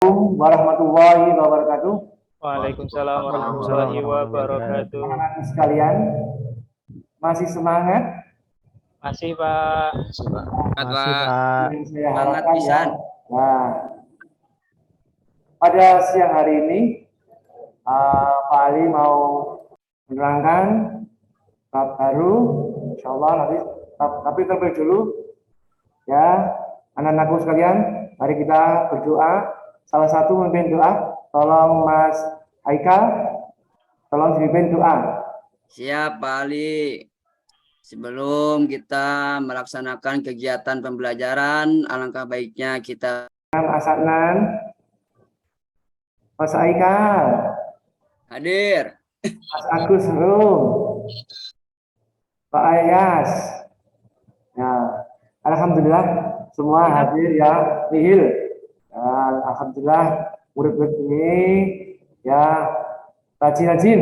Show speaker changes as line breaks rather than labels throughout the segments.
Assalamualaikum warahmatullahi wabarakatuh.
Waalaikumsalam warahmatullahi wabarakatuh.
Anak-anak sekalian, masih semangat?
Masih Pak.
Masih Pak.
Yang saya harapkan ya. Nah, pada siang hari ini, Pak Ali mau menerangkan bab baru, insya Allah nanti. Tapi terlebih dulu, ya, anak-anakku sekalian, mari kita berdoa. Salah satu memimpin doa, tolong Mas Haikal, tolong dipimpin doa.
Siap Pak Ali. Sebelum kita melaksanakan kegiatan pembelajaran, alangkah baiknya kita
Mas Adnan, Mas Haikal,
hadir.
Mas Agus Rum, Pak Ayas. Ya, alhamdulillah semua hadir ya, nihil. Alhamdulillah murid-murid ini ya rajin-rajin.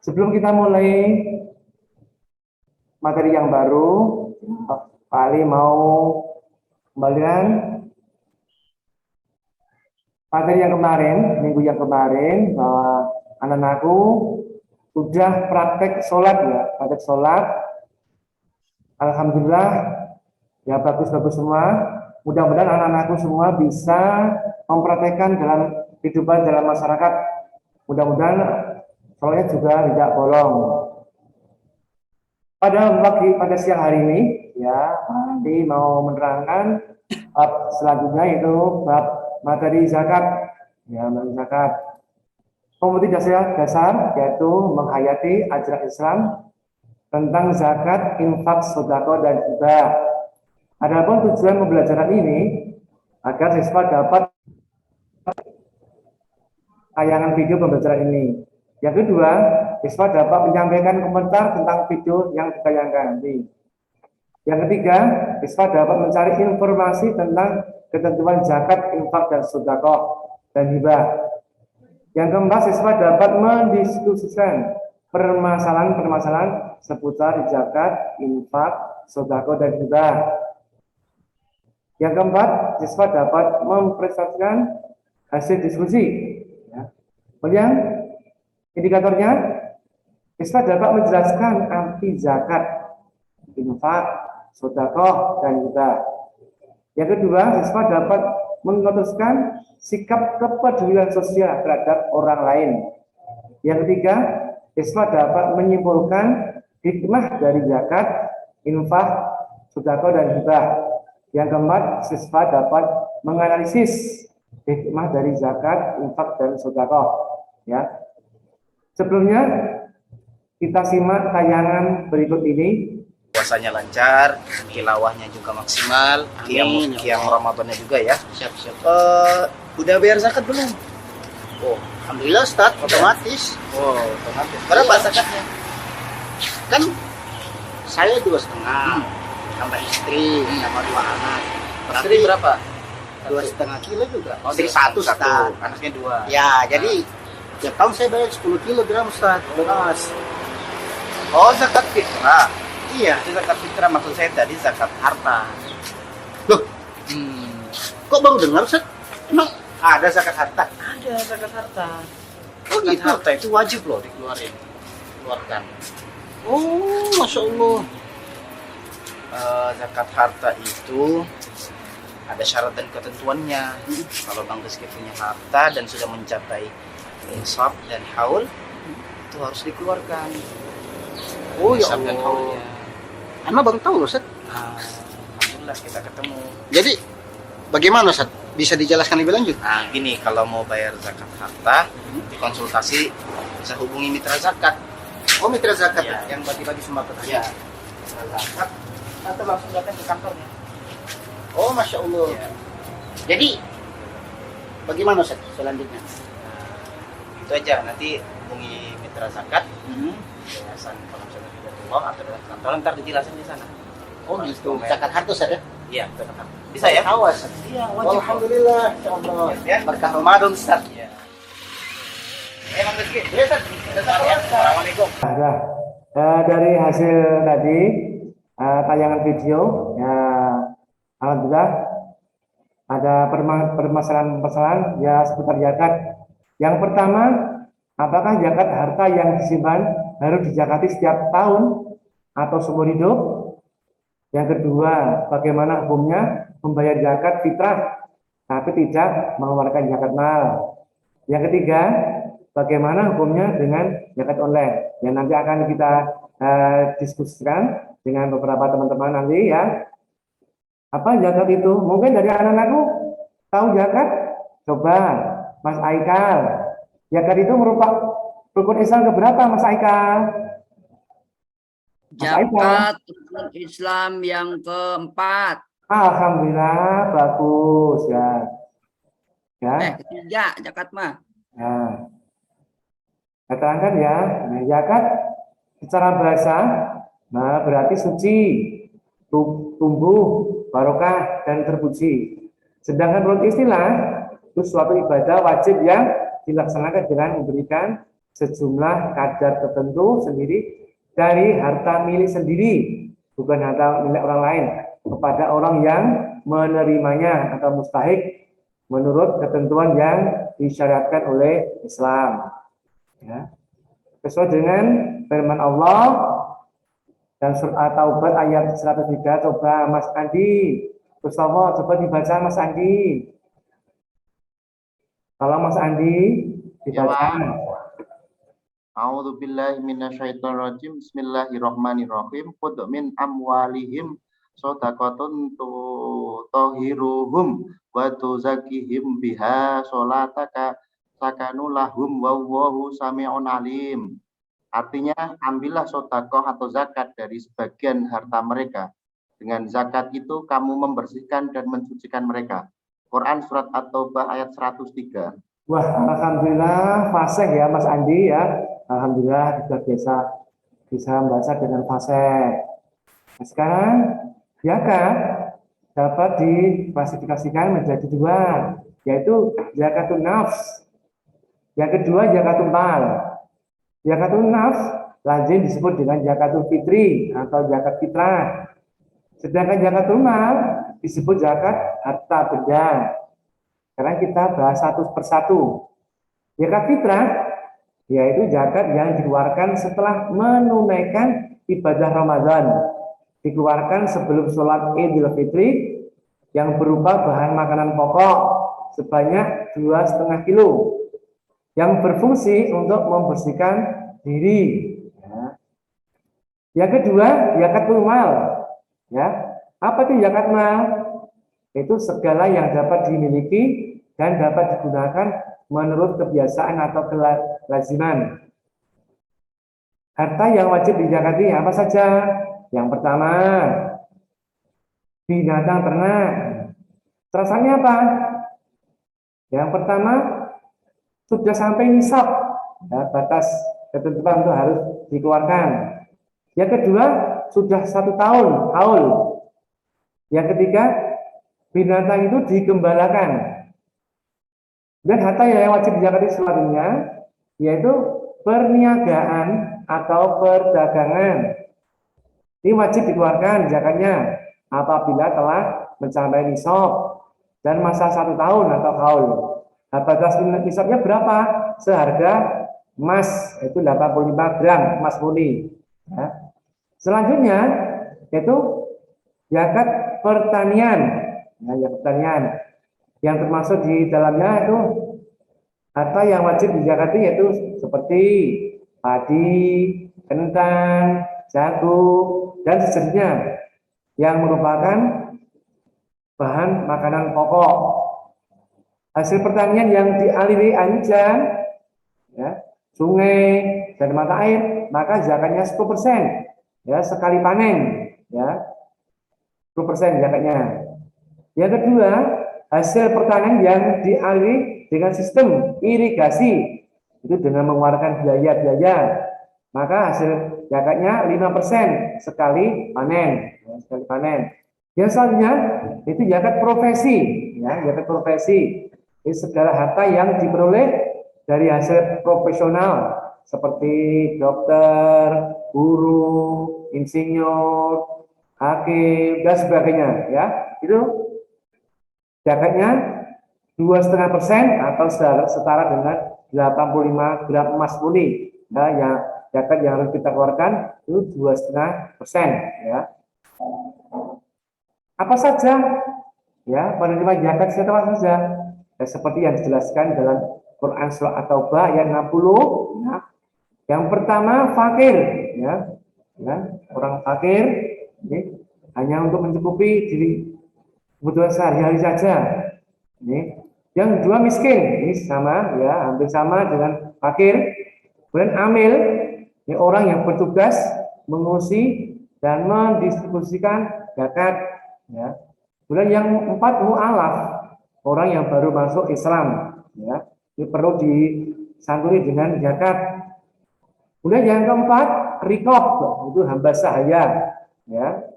Sebelum kita mulai materi yang baru, Pak Ali mau kembalikan materi yang kemarin, minggu yang kemarin, bahwa anak-anakku sudah praktek sholat ya, praktek sholat. Alhamdulillah ya, bagus-bagus semua. Mudah-mudahan anak-anakku semua bisa mempraktekkan dalam kehidupan dalam masyarakat. Mudah-mudahan sholatnya juga tidak bolong. Pada siang hari ini, ya, nanti mau menerangkan bab selanjutnya itu bab materi zakat. Ya, materi zakat. Kompetensi dasar yaitu menghayati ajaran Islam tentang zakat, infak, sedekah dan hibah. Adapun tujuan pembelajaran ini agar siswa dapat tayangan video pembelajaran ini. Yang kedua, siswa dapat menyampaikan komentar tentang video yang ditayangkan nanti. Yang ketiga, siswa dapat mencari informasi tentang ketentuan zakat, infak, dan sedekah dan hibah. Yang keempat, siswa dapat mendiskusikan permasalahan-permasalahan seputar zakat, infak, sedekah, dan hibah. Yang keempat, siswa dapat mempresentasikan hasil diskusi. Ya. Kemudian, indikatornya, siswa dapat menjelaskan arti zakat, infak, sedekah, dan hibah. Yang kedua, siswa dapat memutuskan sikap kepedulian sosial terhadap orang lain. Yang ketiga, siswa dapat menyimpulkan hikmah dari zakat, infak, sedekah, dan hibah. Yang keempat, siswa dapat menganalisis hikmah dari zakat, infak, dan sedekah. Ya. Sebelumnya kita simak tayangan berikut ini.
Puasanya lancar, tilawahnya juga maksimal, qiyam Ramadannya juga ya.
Siap.
Udah bayar zakat belum?
Oh, alhamdulillah Ustaz, otomatis.
Oh, otomatis.
Berapa
zakatnya?
Kan saya 2,5, tambah istri, sama 2 anak.
Istri berapa?
2,5 kilo juga.
Oh,
Istri
satu,
Ustaz.
anaknya 2.
Ya, jadi tiap tahun saya bayar 10 kilogram Ustaz. Beras.
Oh, zakat fitrah.
Iya.
Itu zakat fitrah, maksud saya tadi zakat harta.
Loh, kok baru dengar Ustaz? Emang
Ada zakat harta?
ada zakat harta. Oh
Zakat
gitu.
harta itu wajib loh dikeluarkan.
Oh, Masya Allah.
Zakat harta itu ada syarat dan ketentuannya. Kalau Bang Rizky punya harta dan sudah mencapai nisab dan haul, itu harus dikeluarkan.
Oh ya
Nisab dan
Allah.
haulnya.
Emang baru tahu loh Ustaz.
Alhamdulillah kita ketemu.
Jadi bagaimana Ustaz? Bisa dijelaskan lebih lanjut?
Nah gini, kalau mau bayar zakat harta, dikonsultasi bisa hubungi mitra zakat.
Oh, mitra zakat
Ya, yang bagi-bagi sembako tadi.
Ya.
Mitra zakat, atau langsung datang ke kantornya.
Oh, Masya Allah.
Ya.
Jadi bagaimana Ustaz selanjutnya?
Itu aja, nanti hubungi mitra zakat, yayasan Pengabdian Hidayatullah atau dengan kantor, ntar dijelasin di sana.
Oh gitu. Zakat harta Ustaz ya?
Iya, zakat harta. Bisa ya?
Tahu Ustaz.
Iya, wajib.
Alhamdulillah, Insya Allah.
Ya, berkah Ramadan Ustaz. Iya. Emang Rizky, Assalamualaikum.
Dari hasil tadi tayangan video, ya, alhamdulillah Ada permasalahan-permasalahan ya seputar zakat. Yang pertama, apakah zakat harta yang disimpan harus dizakati setiap tahun atau seumur hidup? Yang kedua, bagaimana hukumnya membayar zakat fitrah tapi tidak mengeluarkan zakat mal? Yang ketiga, bagaimana hukumnya dengan zakat online? Yang nanti akan kita diskusikan dengan beberapa teman-teman nanti ya. Apa zakat itu? Mungkin dari anak-anakku tahu zakat? Coba, Mas Aikal. Zakat itu merupakan rukun Islam keberapa, Mas Aikal? Mas Aikal.
Zakat rukun Islam yang keempat.
Alhamdulillah, bagus ya. Ya.
Ketiga zakat mah.
Nah, katakan ya, nah, zakat secara bahasa berarti suci, tumbuh, barokah dan terpuji. Sedangkan menurut istilah itu suatu ibadah wajib yang dilaksanakan dengan memberikan sejumlah kadar tertentu sendiri dari harta milik sendiri, bukan harta milik orang lain, kepada orang yang menerimanya atau mustahik menurut ketentuan yang disyariatkan oleh Islam. Ya. Sesuai dengan firman Allah dan surat Taubat ayat 103. Coba Mas Andi, Mustafa, coba dibaca Mas Andi. Kalau Mas Andi dibaca.
A'udzu billahi minasyaitonir rajim. Bismillahirrahmanirrahim. Khudh min amwalihim shadaqatun tutahhiruhum wa tuzakkihim biha sholataka sakanu lahum wallahu sami'un alim. Artinya, ambillah sedekah atau zakat dari sebagian harta mereka. Dengan zakat itu kamu membersihkan dan mensucikan mereka. Quran surat At-Taubah ayat 103.
Wah, alhamdulillah fasih ya Mas Andi ya. Alhamdulillah sudah bisa membaca dengan fasih. Nah, sekarang zakat dapat diklasifikasikan menjadi dua, yaitu zakatun nafs. Yang kedua zakatul mal. Zakatul nafs lazim disebut dengan zakatul fitri atau zakat fitrah. Sedangkan zakatul mal disebut zakat harta benda. Sekarang kita bahas satu persatu. Zakat fitrah yaitu zakat yang dikeluarkan setelah menunaikan ibadah Ramadan. Dikeluarkan sebelum sholat Idul Fitri yang berupa bahan makanan pokok sebanyak 2,5 kilo yang berfungsi untuk membersihkan diri. Ya. Yang kedua, zakatul mal. Ya, apa itu zakat mal? Itu segala yang dapat dimiliki dan dapat digunakan menurut kebiasaan atau kelaziman. Harta yang wajib dizakati apa saja? Yang pertama, binatang ternak. Syaratnya apa? Yang pertama, sudah sampai nisab, ya, batas ketentuan itu harus dikeluarkan. Yang kedua, sudah 1 tahun haul. Yang ketiga, binatang itu digembalakan. Dan harta yang wajib dizakati selanjutnya yaitu perniagaan atau perdagangan. Ini wajib dikeluarkan zakatnya apabila telah mencapai nisab dan masa 1 tahun atau haul. Nah, batas nisabnya berapa? Seharga emas, itu 85 gram emas murni. Ya. Selanjutnya yaitu zakat pertanian. Nah, zakat pertanian yang termasuk di dalamnya itu harta yang wajib dizakati yaitu seperti padi, kentang, jagung, dan sejenisnya yang merupakan bahan makanan pokok. Hasil pertanian yang dialiri hujan, ya, sungai dan mata air, maka zakatnya 10%, ya, sekali panen, ya, 10% zakatnya. Yang kedua, hasil pertanian yang dialiri dengan sistem irigasi, itu dengan mengeluarkan biaya-biaya, maka hasil zakatnya 5% sekali panen, ya, sekali panen. Yang selanjutnya itu zakat profesi, ya, zakat profesi. Ini segala harta yang diperoleh dari hasil profesional seperti dokter, guru, insinyur, hakim dan sebagainya, ya. Itu zakatnya 2,5% atau setara dengan 85 gram emas murni. Nah, yang zakat yang harus kita keluarkan itu 2,5%. Ya. Apa saja ya penerima zakat siapa saja? Ya, seperti yang dijelaskan dalam Quran surah At-Taubah ayat 60. Ya. Yang pertama fakir, ya, orang fakir ini hanya untuk mencukupi diri kebutuhan sehari-hari saja. Ini. Yang kedua miskin, ini sama, ya, hampir sama dengan fakir. Kemudian amil, ini orang yang bertugas mengusi dan mendistribusikan zakat. Ya. Kemudian yang empat mu'alaf, orang yang baru masuk Islam. Ya. Ini perlu disantuni dengan zakat. Kemudian yang keempat, rikob, itu hamba sahaya. Ya.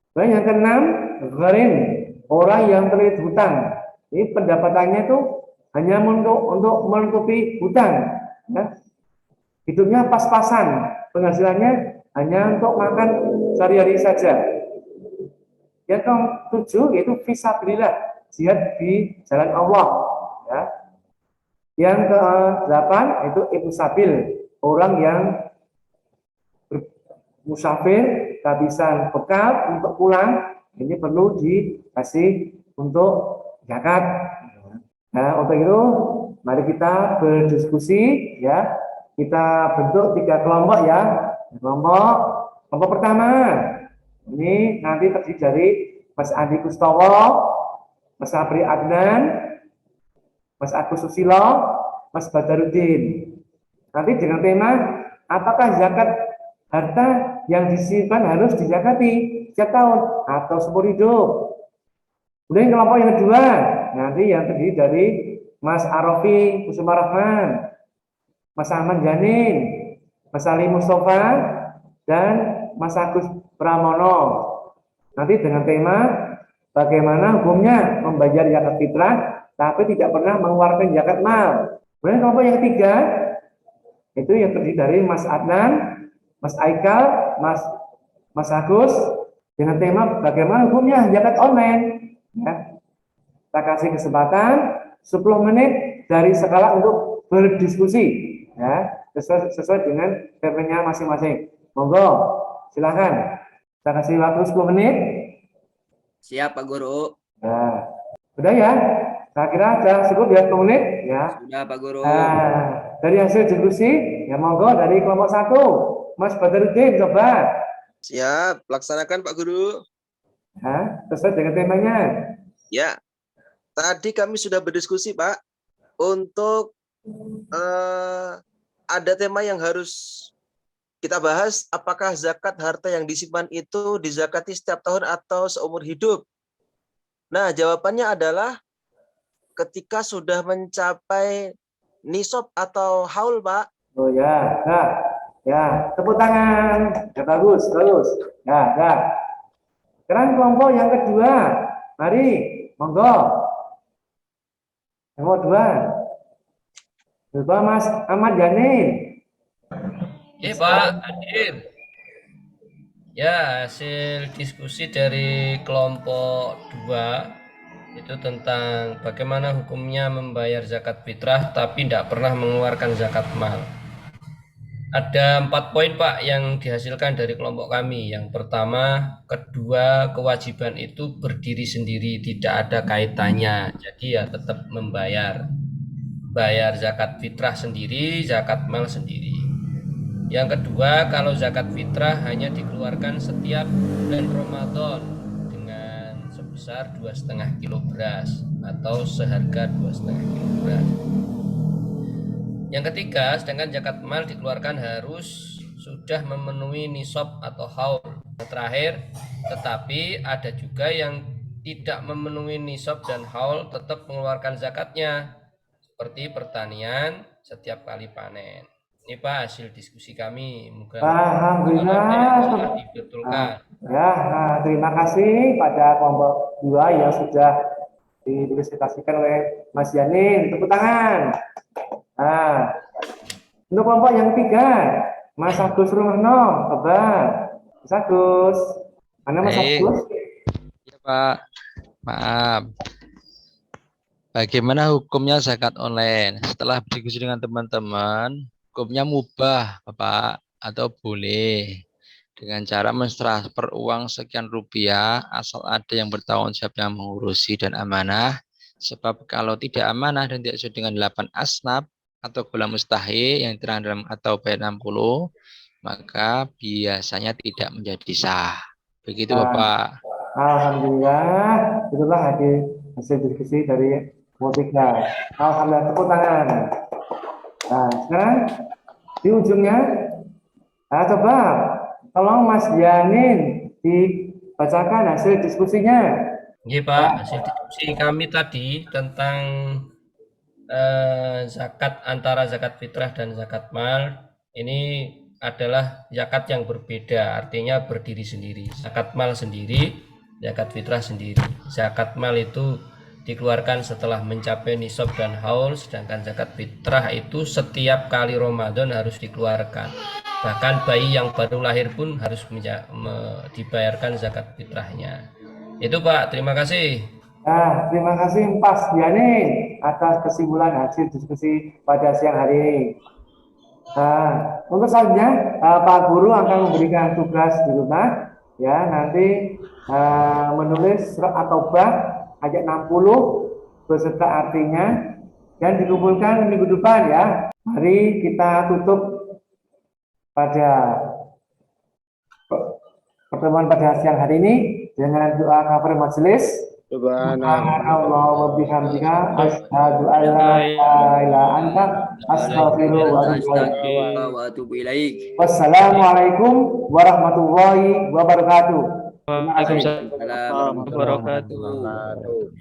Kemudian yang keenam, gharim, orang yang terlilit hutang. Ini pendapatannya itu hanya untuk menutupi hutang. Ya. Hidupnya pas-pasan, penghasilannya hanya untuk makan sehari-hari saja. Yang ketujuh yaitu fisabilillah, jihad di jalan Allah. Ya. Yang ke-8 itu ibnu sabil, orang yang musafir, kehabisan bekal untuk pulang, ini perlu dikasih untuk zakat. Nah, untuk itu mari kita berdiskusi, ya. Kita bentuk 3 kelompok, ya. Kelompok pertama ini nanti terdiri dari Mas Andi Kustowo, Mas Apri Adnan, Mas Agus Susilo, Mas Badarudin. Nanti dengan tema apakah zakat harta yang disimpan harus dizakati setiap tahun atau seumur hidup. Kemudian kelompok yang kedua nanti yang terdiri dari Mas Arofi Kusuma Rahman, Mas Ahmad Janin, Mas Ali Mustafa, dan Mas Agus Pramono. Nanti dengan tema bagaimana hukumnya membayar zakat fitrah tapi tidak pernah mengeluarkan zakat mal. Kemudian kelompok yang ketiga itu yang terdiri dari Mas Adnan, Mas Aikal, Mas Agus dengan tema bagaimana hukumnya zakat online. Ya. Kita kasih kesempatan 10 menit dari skala untuk berdiskusi, ya, sesuai dengan temanya masing-masing. Monggo, silakan. Kita kasih waktu 10 menit.
Siap Pak Guru.
Nah, udah ya. Saya kira sudah cukup ya 10 menit, ya.
Sudah Pak Guru.
Nah, dari hasil diskusi, ya monggo dari kelompok 1, Mas Badarudin coba.
Siap, laksanakan Pak Guru.
Nah, sesuai dengan temanya.
Ya, tadi kami sudah berdiskusi Pak, untuk ada tema yang harus kita bahas, apakah zakat harta yang disimpan itu dizakati setiap tahun atau seumur hidup. Nah, jawabannya adalah ketika sudah mencapai nisab atau haul, Pak.
Oh ya, nah, ya, tepuk tangan. Ya, bagus. Ya, ya. Sekarang kelompok yang kedua. Mari, monggo. Kelompok 2. Coba Mas Ahmad Yani.
Iya Pak, hadir. Ya, hasil diskusi dari kelompok 2 itu tentang bagaimana hukumnya membayar zakat fitrah tapi tidak pernah mengeluarkan zakat mal. Ada 4 poin Pak yang dihasilkan dari kelompok kami. Yang pertama, kedua kewajiban itu berdiri sendiri, tidak ada kaitannya. Jadi ya tetap membayar. Bayar zakat fitrah sendiri, zakat mal sendiri. Yang kedua, kalau zakat fitrah hanya dikeluarkan setiap bulan Ramadan dengan sebesar 2,5 kilo beras atau seharga 2,5 kilo beras. Yang ketiga, sedangkan zakat mal dikeluarkan harus sudah memenuhi nisab atau haul. Yang terakhir, tetapi ada juga yang tidak memenuhi nisab dan haul tetap mengeluarkan zakatnya, seperti pertanian setiap kali panen. Ini Pak hasil diskusi kami.
Alhamdulillah.
Dibetulkan.
Ya, terima kasih pada kelompok 2 yang sudah dipresentasikan oleh Mas Yani. Tepuk tangan. Nah, untuk kelompok yang ketiga, Mas Agus Rumono, coba. Mas Agus. Mana Mas Agus?
Ya Pak, maaf. Bagaimana hukumnya zakat online? Setelah berdiskusi dengan teman-teman, hukumnya mubah, Bapak, atau boleh dengan cara mentransfer uang sekian rupiah asal ada yang bertanggung jawab yang mengurusi dan amanah. Sebab kalau tidak amanah dan tidak sesuai dengan 8 asnaf atau gula mustahil yang diterang dalam atau bayat 60, maka biasanya tidak menjadi sah. Begitu Bapak.
Alhamdulillah, itulah hasil diskusi dari Motika. Alhamdulillah, tepuk tangan. Nah, sekarang di ujungnya, coba tolong Mas Yanin dibacakan hasil diskusinya.
Iya Pak, hasil diskusi kami tadi tentang zakat antara zakat fitrah dan zakat mal ini adalah zakat yang berbeda, artinya berdiri sendiri. Zakat mal sendiri, zakat fitrah sendiri. Zakat mal itu dikeluarkan setelah mencapai nisab dan haul, sedangkan zakat fitrah itu setiap kali Ramadan harus dikeluarkan. Bahkan bayi yang baru lahir pun harus dibayarkan zakat fitrahnya. Itu Pak, terima kasih.
Nah, terima kasih Mas Yanin atas kesimpulan hasil diskusi pada siang hari ini. Nah, untuk selanjutnya Pak Guru akan memberikan tugas di rumah, ya nanti menulis surat At-Taubah ayat 60 beserta artinya dan dikumpulkan minggu depan ya. Mari kita tutup pada pertemuan pada siang hari ini dengan doa kafaratul majelis. Subhanallah wa bihamdika asyhadu an la ilaha illa anta astaghfiruka wa atubu ilaik. Wassalamualaikum warahmatullahi wabarakatuh.
Waalaikumsalam warahmatullahi wabarakatuh.